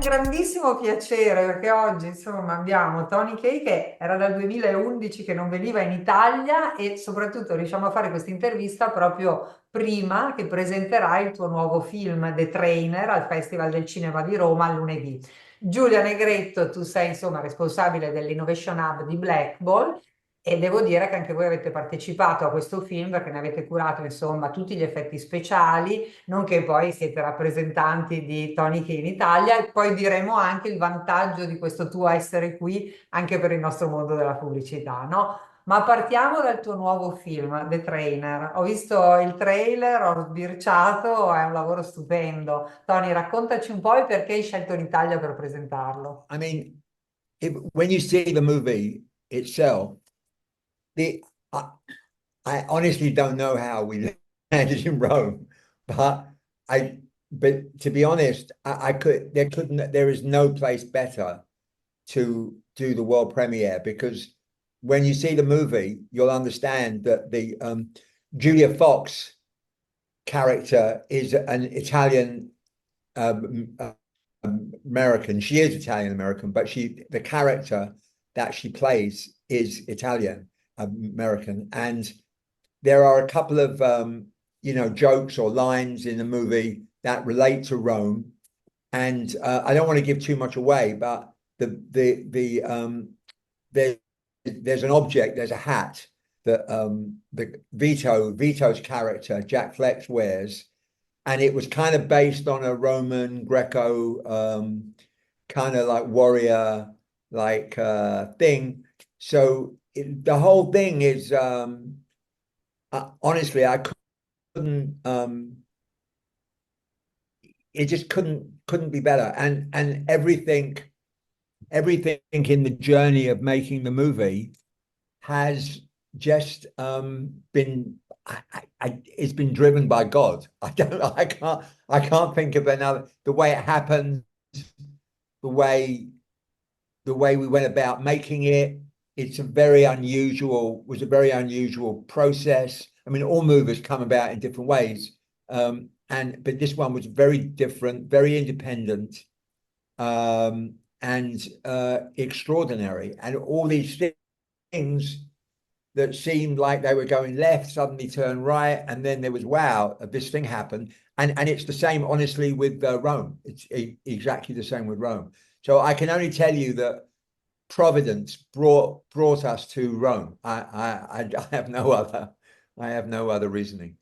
grandissimo piacere perché oggi insomma abbiamo Tony Kay che era dal 2011 che non veniva in Italia e soprattutto riusciamo a fare questa intervista proprio prima che presenterai il tuo nuovo film The Trainer al Festival del Cinema di Roma lunedì. Giulia Negretto, tu sei insomma responsabile dell'Innovation Hub di Blackball e devo dire che anche voi avete partecipato a questo film perché ne avete curato insomma tutti gli effetti speciali, nonché poi siete rappresentanti di Tony Kay in Italia e poi diremo anche il vantaggio di questo tuo essere qui anche per il nostro mondo della pubblicità, no? Ma partiamo dal tuo nuovo film, The Trainer. Ho visto il trailer, ho sbirciato, è un lavoro stupendo. Tony, raccontaci un po' il perché hai scelto l'Italia per presentarlo. I mean, when you see the movie itself, the I, I honestly don't know how we landed in Rome, but I but to be honest, I could there is no place better to do the world premiere because when you see the movie, you'll understand that the Julia Fox character is an Italian um, American. She is Italian American, but the character that she plays is Italian American. And there are a couple of jokes or lines in the movie that relate to Rome. And I don't want to give too much away, but there, there's an object, there's a hat that the Vito's character Jack Flex wears, and it was kind of based on a Roman Greco kind of like warrior like thing. So the whole thing is honestly, I couldn't it just couldn't be better. And everything in the journey of making the movie has just been it's been driven by God. I can't think of another the way it happened, the way we went about making it. It's a very unusual was a very unusual process. I mean, all movies come about in different ways, and but this one was very different, very independent, and extraordinary, and all these things that seemed like they were going left suddenly turn right, and then there was wow, this thing happened, and it's the same honestly with Rome. It's exactly the same with Rome. So I can only tell you that Providence brought us to Rome. I have no other reasoning.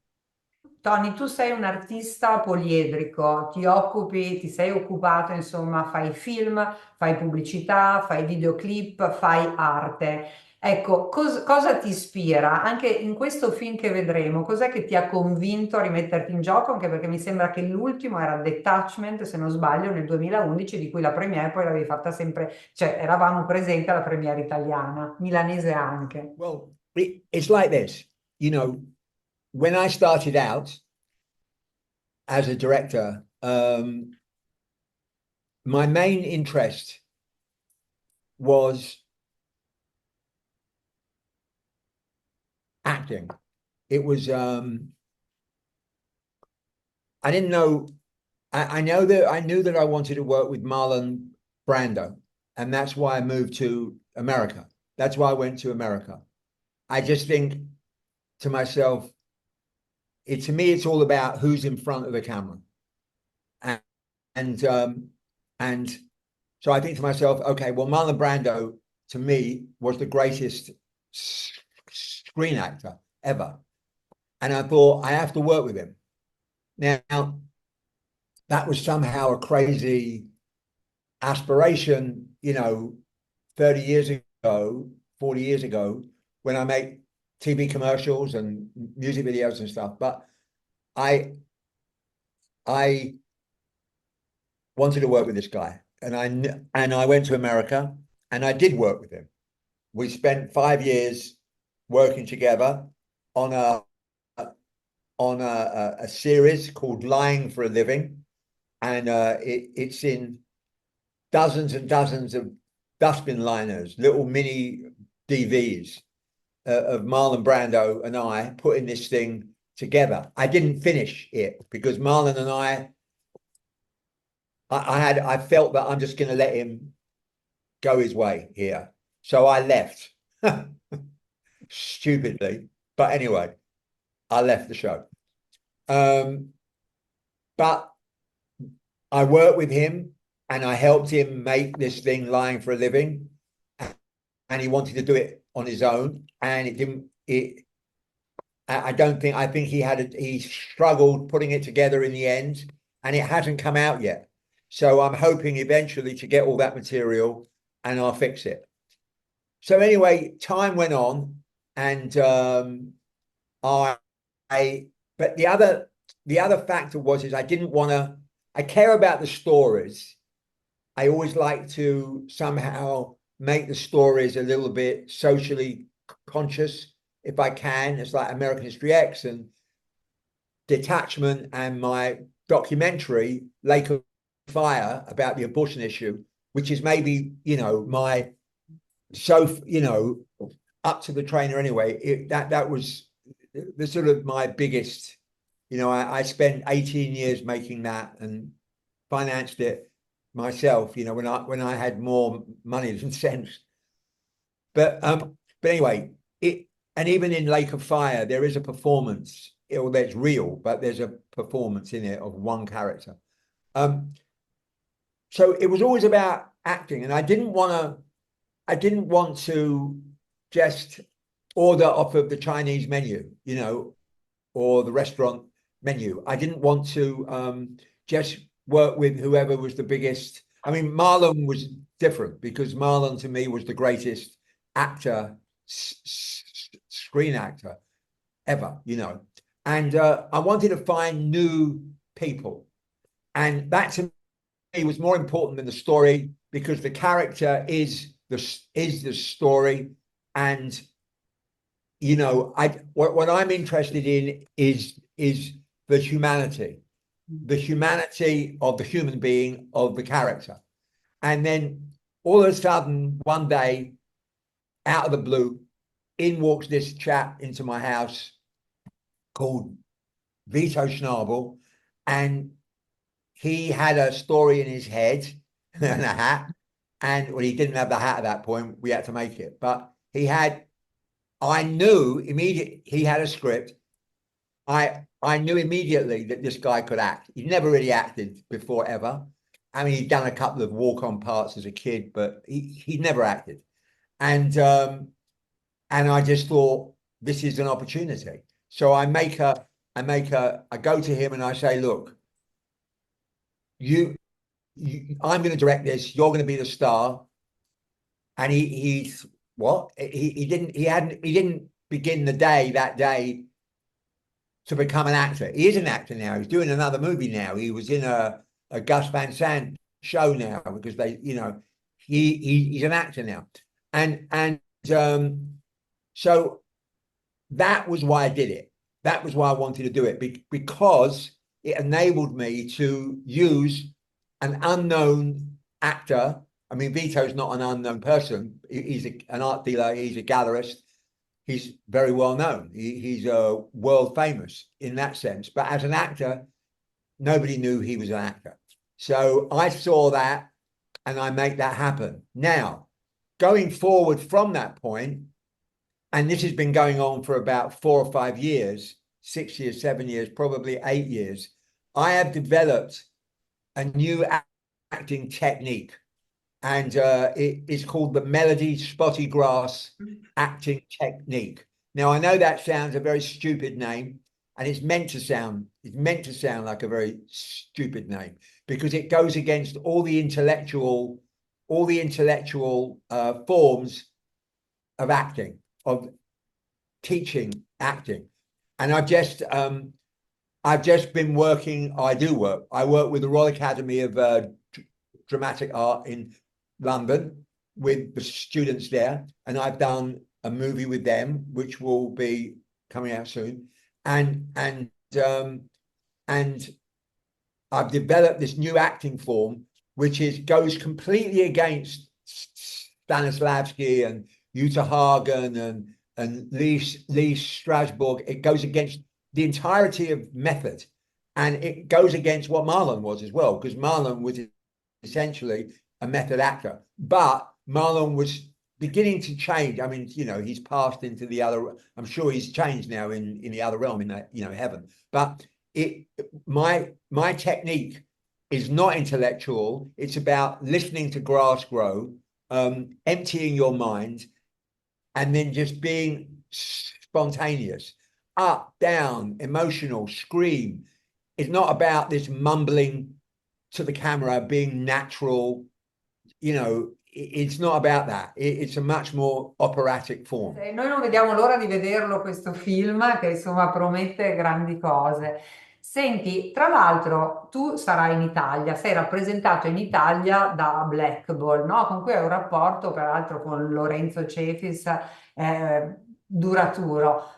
Tony, tu sei un artista poliedrico, ti occupi, ti sei occupato, insomma, fai film, fai pubblicità, fai videoclip, fai arte. Ecco, cosa ti ispira? Anche in questo film che vedremo, cos'è che ti ha convinto a rimetterti in gioco? Anche perché mi sembra che l'ultimo era Detachment, se non sbaglio, nel 2011, di cui la premiere poi l'avevi fatta sempre, cioè eravamo presenti alla premiere italiana, milanese anche. Well, it's like this, you know, when I started out as a director, my main interest was acting. It was I didn't know I knew that I wanted to work with Marlon Brando, and that's why I moved to America. That's why I went to America. I just think to myself, to me, it's all about who's in front of the camera, and and um, and so I think to myself, okay, well, Marlon Brando to me was the greatest screen actor ever, and I thought I have to work with him. Now that was somehow a crazy aspiration, 30 years ago, 40 years ago, when I make TV commercials and music videos and stuff. But I I wanted to work with this guy, and I went to America, and I did work with him. We spent 5 years working together on a series called Lying for a Living, and it's in dozens and dozens of dustbin liners, little mini DVs of Marlon Brando and I putting this thing together. I didn't finish it because Marlon and I I felt that I'm just going to let him go his way here. So I left stupidly. But anyway, I left the show. Um, but I worked with him and I helped him make this thing, Lying for a Living. And he wanted to do it on his own. And it didn't, I don't think, I think he struggled putting it together in the end, and it hasn't come out yet. So I'm hoping eventually to get all that material and I'll fix it. So anyway, time went on, and I, but the other factor was is I didn't want to. I care about the stories. I always like to somehow make the stories a little bit socially conscious if I can. It's like American History X and Detachment, and my documentary Lake of Fire about the abortion issue, which is maybe my up to the trainer anyway. That was the sort of my biggest. I spent 18 years making that and financed it myself. When I had more money than sense. But anyway, and even in Lake of Fire, there is a performance. That's real, but there's a performance in it of one character. So it was always about acting, and I didn't want to just order off of the Chinese menu, or the restaurant menu. I didn't want to just work with whoever was the biggest. I mean, Marlon was different because Marlon to me was the greatest actor, screen actor ever, And I wanted to find new people. And that to me was more important than the story, because the character is the story. And what I'm interested in is the humanity of the human being, of the character. And then all of a sudden, one day, out of the blue, in walks this chap into my house called Vito Schnabel, and he had a story in his head and a hat. And well, he didn't have the hat at that point. We had to make it. But I knew immediately he had a script. I knew immediately that this guy could act. He'd never really acted before, ever. I mean, he'd done a couple of walk-on parts as a kid, but he'd never acted. And I just thought, this is an opportunity. So I go to him and I say, look, I'm going to direct this. You're going to be the star. And he's what? He didn't begin that day to become an actor. He is an actor now. He's doing another movie now. He was in a Gus Van Sant show now, because he's an actor now. And so that was why I did it. That was why I wanted to do it, because it enabled me to use an unknown actor. I mean, Vito's not an unknown person. He's an art dealer. He's a gallerist. He's very well known. He's world famous in that sense. But as an actor, nobody knew he was an actor. So I saw that and I make that happen. Now, going forward from that point, and this has been going on for about 4 or 5 years, 6 years, 7 years, probably 8 years, I have developed a new acting technique. And it is called the Melody Spotty Grass acting technique. Now, I know that sounds a very stupid name, and it's meant to sound like a very stupid name, because it goes against all the intellectual forms of acting, of teaching acting. And I've just been working. I work with the Royal Academy of Dramatic Art in London with the students there, and I've done a movie with them, which will be coming out soon. And I've developed this new acting form, which goes completely against Stanislavski and Uta Hagen and Lee Strasberg. It goes against the entirety of method, and it goes against what Marlon was as well, because Marlon was essentially a method actor. But Marlon was beginning to change. I mean, he's passed into the other. I'm sure he's changed now in the other realm, in that, heaven. But my technique is not intellectual. It's about listening to grass grow, emptying your mind, and then just being spontaneous, up, down, emotional, scream. It's not about this mumbling to the camera, being natural. It's not about that. It's a much more operatic form. Noi non vediamo l'ora di vederlo questo film che insomma promette grandi cose. Senti, tra l'altro tu sarai in Italia, sei rappresentato in Italia da Black Ball, no? Con cui hai un rapporto peraltro con Lorenzo Cefis duraturo.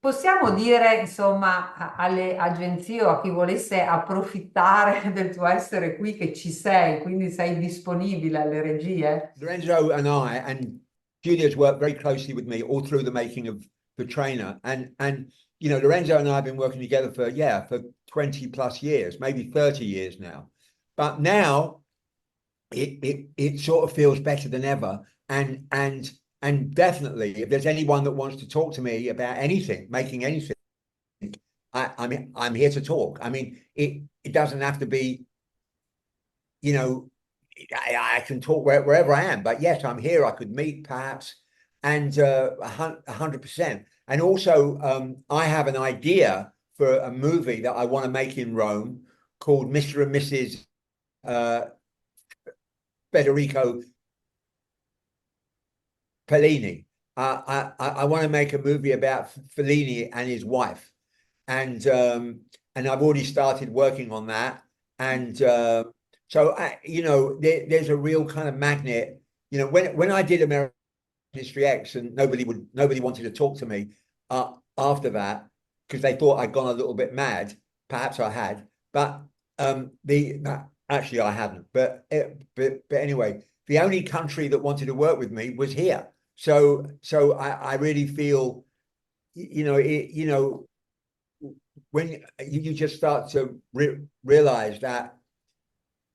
Possiamo dire, insomma, alle agenzie o a chi volesse approfittare del tuo essere qui che ci sei, quindi sei disponibile alle regie? Lorenzo and Julia's worked very closely with me all through the making of The Trainer. And Lorenzo and I have been working together for 20 plus years, maybe 30 years now. But now it sort of feels better than ever. And definitely, if there's anyone that wants to talk to me about anything, making anything, I'm here to talk. I mean, it doesn't have to be, I can talk wherever I am. But yes, I'm here. I could meet perhaps, and 100%. And also, I have an idea for a movie that I want to make in Rome called Mr. and Mrs. Federico Fellini. I want to make a movie about Fellini and his wife, and I've already started working on that. And so there's a real kind of magnet. When I did American History X, and nobody wanted to talk to me after that because they thought I'd gone a little bit mad. Perhaps I had, but actually I hadn't. But anyway, the only country that wanted to work with me was here. So I really feel, when you just start to realize that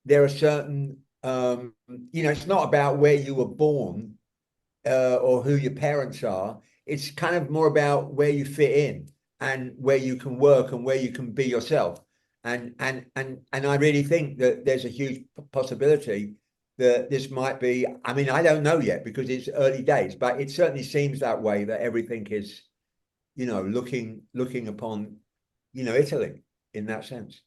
there are certain, it's not about where you were born or who your parents are. It's kind of more about where you fit in and where you can work and where you can be yourself. And I really think that there's a huge possibility that this might be, I mean, I don't know yet because it's early days, but it certainly seems that way, that everything is, looking upon, Italy in that sense.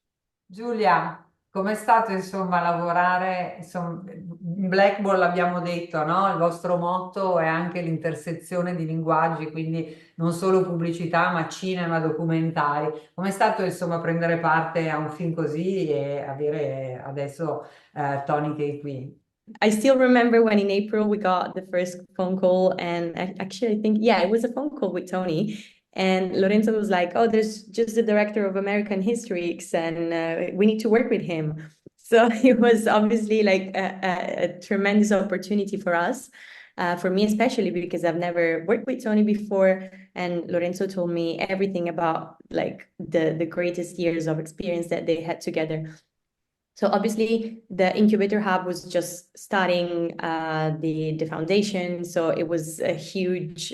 Giulia, com'è stato insomma lavorare, insomma, in Black Ball abbiamo detto, no? Il vostro motto è anche l'intersezione di linguaggi, quindi non solo pubblicità, ma cinema, documentari. Com'è stato insomma prendere parte a un film così e avere adesso Tony Kay qui? I still remember when in April we got the first phone call, and actually I think, yeah, it was a phone call with Tony. And Lorenzo was like, oh, there's just the director of American History X, and we need to work with him. So it was obviously like a tremendous opportunity for us, for me especially, because I've never worked with Tony before. And Lorenzo told me everything about like the greatest years of experience that they had together. So obviously the incubator hub was just starting the foundation. So it was a huge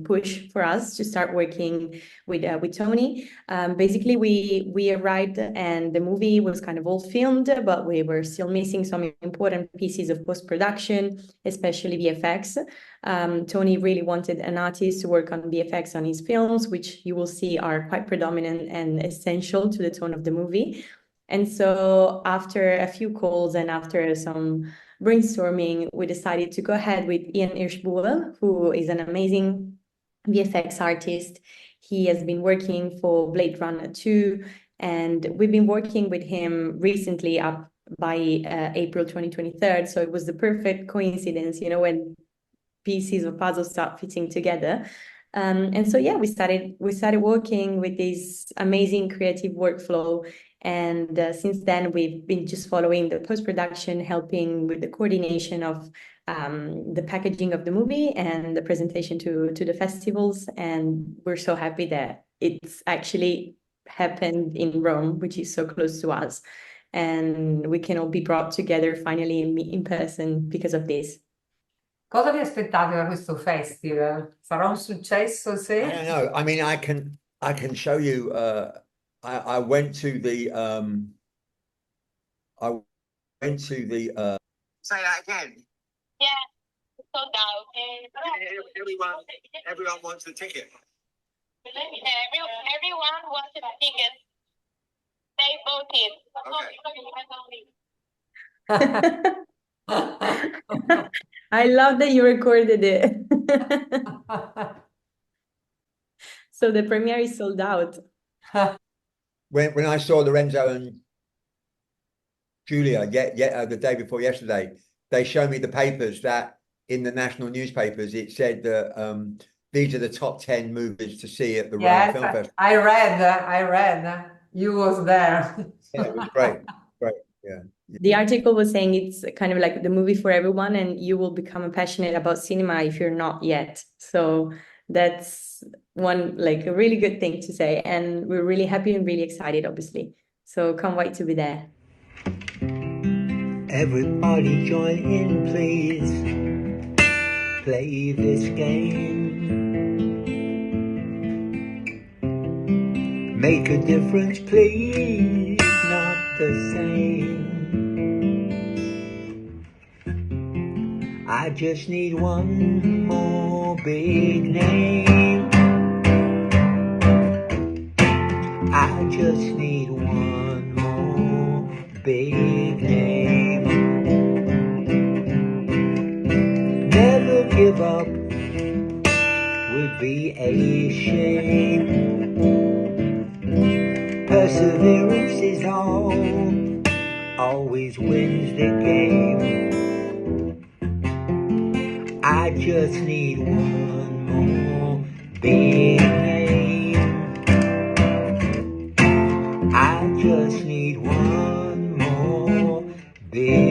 push for us to start working with Tony. Basically, we arrived and the movie was kind of all filmed, but we were still missing some important pieces of post-production, especially VFX. Tony really wanted an artist to work on VFX on his films, which you will see are quite predominant and essential to the tone of the movie. And so after a few calls and after some brainstorming, we decided to go ahead with Ian Hirschbuhl, who is an amazing VFX artist. He has been working for Blade Runner 2, and we've been working with him recently up by April 2023. So it was the perfect coincidence, when pieces of puzzles start fitting together. And so, yeah, we started working with this amazing creative workflow. And since then, we've been just following the post-production, helping with the coordination of the packaging of the movie and the presentation to the festivals. And we're so happy that it's actually happened in Rome, which is so close to us. and we can all be brought together finally and meet in person because of this. Cosa vi aspettate da questo festival? Sarà un successo I se? don't know. I mean, I can show you. I went to the I went to the Say that again. Yeah, sold out. Everyone wants the ticket. Everyone wants a ticket. They voted. I love that you recorded it. So the premiere is sold out. When I saw Lorenzo and Julia the day before yesterday, they showed me the papers that in the national newspapers it said that these are the top 10 movies to see at the Rome Yes, Film Festival. I read. You was there. Yeah, it was great. Great. Yeah. The article was saying it's kind of like the movie for everyone, and you will become passionate about cinema if you're not yet. So that's one like a really good thing to say, and we're really happy and really excited, obviously. So can't wait to be there. Everybody join in, please. Play this game. Make a difference, please. Not the same. I just need one more big name. I just need one more big name. Never give up would be a shame. Perseverance is all, always wins the game. I just need one more big name. I just need one more big